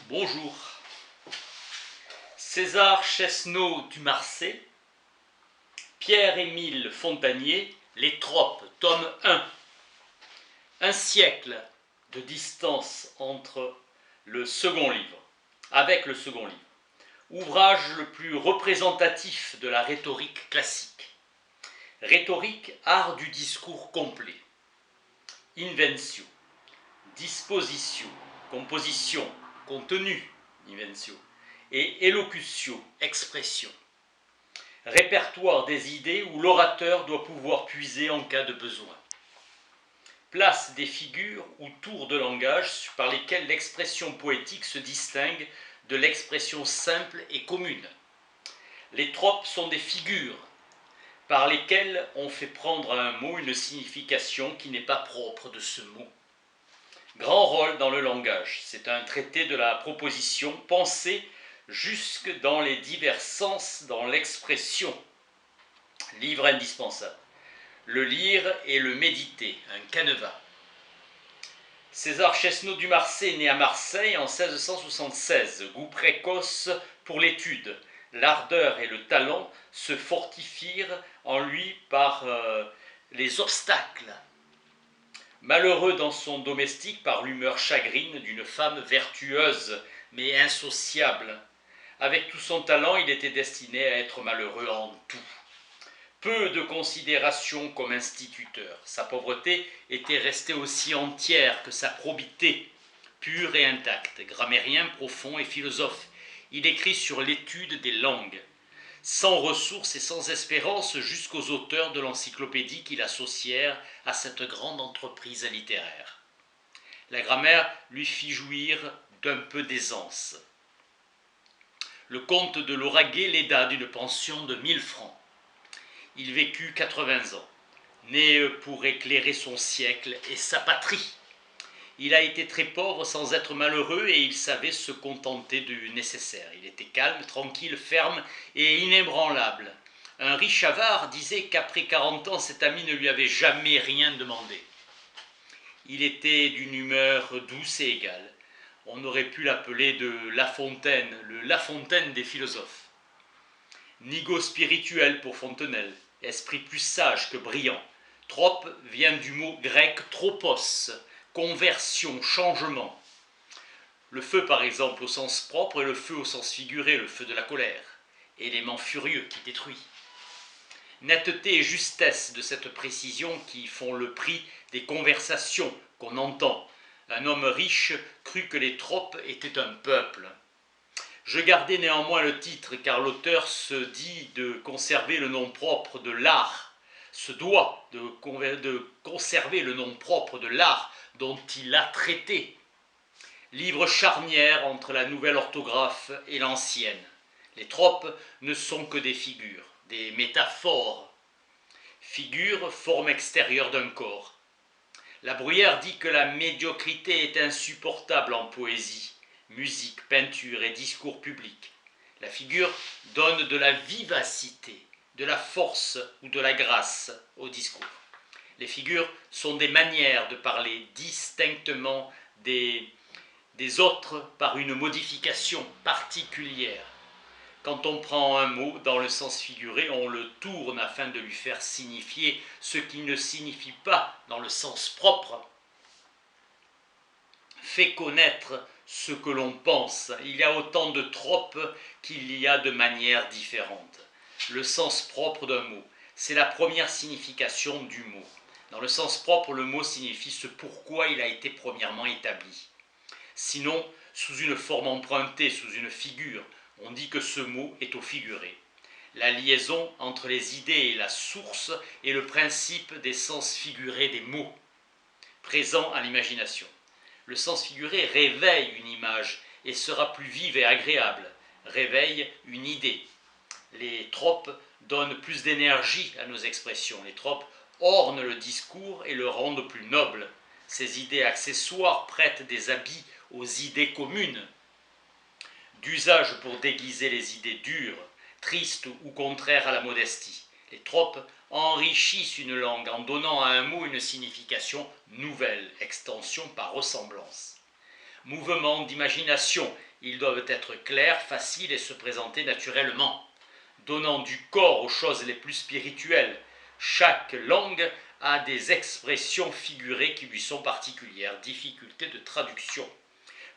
Bonjour. César Chesneau du Marsay, Pierre-Émile Fontanier, Les Tropes, tome 1. Un siècle de distance entre le second livre, avec le second livre. Ouvrage le plus représentatif de la rhétorique classique. Rhétorique, art du discours complet. Inventio, disposition, composition, contenu, inventio, et elocutio, expression. Répertoire des idées où l'orateur doit pouvoir puiser en cas de besoin. Place des figures ou tours de langage par lesquels l'expression poétique se distingue de l'expression simple et commune. Les tropes sont des figures par lesquelles on fait prendre à un mot une signification qui n'est pas propre de ce mot. Grand rôle dans le langage, c'est un traité de la proposition pensé jusque dans les divers sens dans l'expression. Livre indispensable. Le lire et le méditer, un canevas. César Chesneau du Marsay, né à Marseille en 1676, goût précoce pour l'étude. L'ardeur et le talent se fortifient en lui par les obstacles. Malheureux dans son domestique par l'humeur chagrine d'une femme vertueuse mais insociable. Avec tout son talent, il était destiné à être malheureux en tout. Peu de considération comme instituteur. Sa pauvreté était restée aussi entière que sa probité, pure et intacte. Grammairien profond et philosophe, il écrit sur l'étude des langues. Sans ressources et sans espérance jusqu'aux auteurs de l'encyclopédie qu'il associèrent à cette grande entreprise littéraire. La grammaire lui fit jouir d'un peu d'aisance. Le comte de Lauragais l'aida d'une pension de 1000 francs. Il vécut 80 ans, né pour éclairer son siècle et sa patrie. Il a été très pauvre sans être malheureux et il savait se contenter du nécessaire. Il était calme, tranquille, ferme et inébranlable. Un riche avare disait qu'après 40 ans, cet ami ne lui avait jamais rien demandé. Il était d'une humeur douce et égale. On aurait pu l'appeler de La Fontaine, le La Fontaine des philosophes. Nigo spirituel pour Fontenelle, esprit plus sage que brillant. Trope vient du mot grec tropos, conversion, changement. Le feu par exemple au sens propre et le feu au sens figuré, le feu de la colère, élément furieux qui détruit. Netteté et justesse de cette précision qui font le prix des conversations qu'on entend. Un homme riche crut que les tropes étaient un peuple. Je gardai néanmoins le titre car l'auteur se dit de conserver le nom propre de l'art, se doit de conserver le nom propre de l'art dont il a traité. Livre charnière entre la nouvelle orthographe et l'ancienne. Les tropes ne sont que des figures, des métaphores. Figure, forme extérieure d'un corps. La Bruyère dit que la médiocrité est insupportable en poésie, musique, peinture et discours public. La figure donne de la vivacité, de la force ou de la grâce au discours. Les figures sont des manières de parler distinctement des autres par une modification particulière. Quand on prend un mot dans le sens figuré, on le tourne afin de lui faire signifier ce qui ne signifie pas dans le sens propre. Fait connaître ce que l'on pense. Il y a autant de tropes qu'il y a de manières différentes. Le sens propre d'un mot, c'est la première signification du mot. Dans le sens propre, le mot signifie ce pourquoi il a été premièrement établi. Sinon, sous une forme empruntée, sous une figure, on dit que ce mot est au figuré. La liaison entre les idées et la source est le principe des sens figurés des mots, présents à l'imagination. Le sens figuré réveille une image et sera plus vive et agréable, réveille une idée. Les tropes donnent plus d'énergie à nos expressions. Les tropes ornent le discours et le rendent plus noble. Ces idées accessoires prêtent des habits aux idées communes. D'usage pour déguiser les idées dures, tristes ou contraires à la modestie. Les tropes enrichissent une langue en donnant à un mot une signification nouvelle, extension par ressemblance. Mouvement d'imagination Ils doivent être clairs, faciles et se présenter naturellement, donnant du corps aux choses les plus spirituelles. Chaque langue a des expressions figurées qui lui sont particulières. Difficulté de traduction.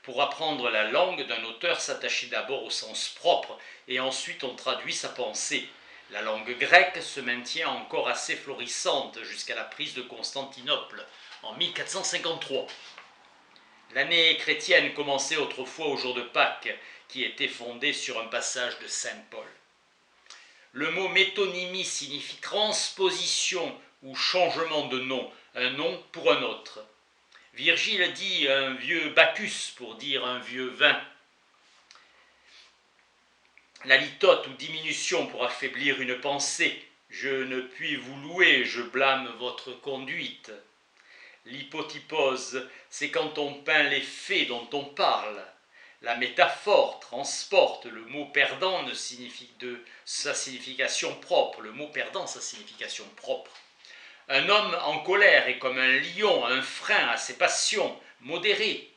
Pour apprendre la langue d'un auteur, s'attacher d'abord au sens propre et ensuite on traduit sa pensée. La langue grecque se maintient encore assez florissante jusqu'à la prise de Constantinople en 1453. L'année chrétienne commençait autrefois au jour de Pâques, qui était fondé sur un passage de saint Paul. Le mot métonymie signifie transposition ou changement de nom, un nom pour un autre. Virgile dit un vieux Bacchus pour dire un vieux vin. La litote ou diminution pour affaiblir une pensée. Je ne puis vous louer, je blâme votre conduite. L'hypotypose, c'est quand on peint les faits dont on parle. La métaphore transporte le mot perdant de sa signification propre. Le mot perdant, sa signification propre. Un homme en colère est comme un lion, un frein à ses passions, modéré.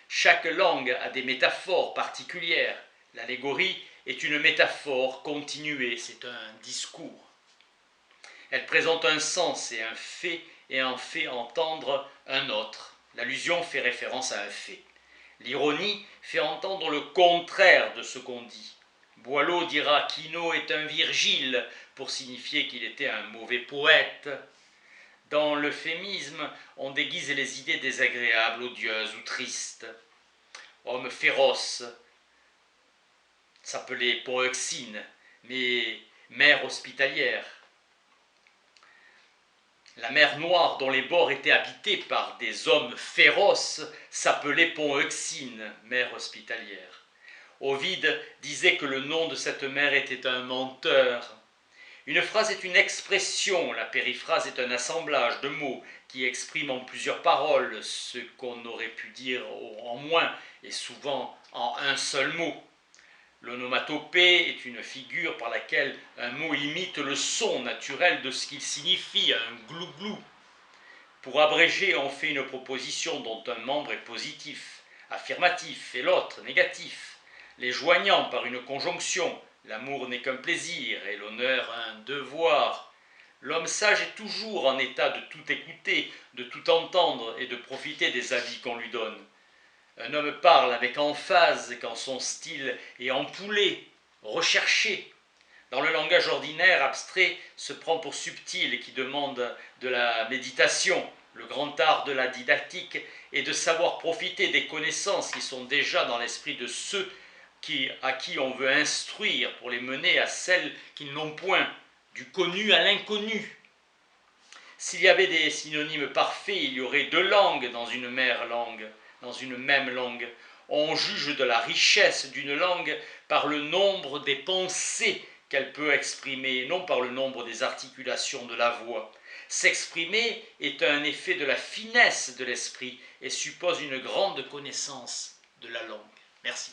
Chaque langue a des métaphores particulières. L'allégorie est une métaphore continuée, c'est un discours. Elle présente un sens et en fait entendre un autre. L'allusion fait référence à un fait. L'ironie fait entendre le contraire de ce qu'on dit. Boileau dira qu'Ino est un Virgile pour signifier qu'il était un mauvais poète. Dans l'euphémisme, on déguise les idées désagréables, odieuses ou tristes. Homme féroce, s'appelait Poexine, mais mère hospitalière. La mer Noire, dont les bords étaient habités par des hommes féroces, s'appelait Pont-Euxine, mer hospitalière. Ovide disait que le nom de cette mer était un menteur. Une phrase est une expression, la périphrase est un assemblage de mots qui expriment en plusieurs paroles ce qu'on aurait pu dire en moins et souvent en un seul mot. L'onomatopée est une figure par laquelle un mot imite le son naturel de ce qu'il signifie, un glou-glou. Pour abréger, on fait une proposition dont un membre est positif, affirmatif, et l'autre négatif, les joignant par une conjonction. L'amour n'est qu'un plaisir et l'honneur un devoir. L'homme sage est toujours en état de tout écouter, de tout entendre et de profiter des avis qu'on lui donne. Un homme parle avec emphase quand son style est empoulé, recherché. Dans le langage ordinaire, abstrait se prend pour subtil et qui demande de la méditation. Le grand art de la didactique est de savoir profiter des connaissances qui sont déjà dans l'esprit de ceux à qui on veut instruire pour les mener à celles qu'ils n'ont point, du connu à l'inconnu. S'il y avait des synonymes parfaits, il y aurait deux langues dans une même langue. On juge de la richesse d'une langue par le nombre des pensées qu'elle peut exprimer, non par le nombre des articulations de la voix. S'exprimer est un effet de la finesse de l'esprit et suppose une grande connaissance de la langue. Merci.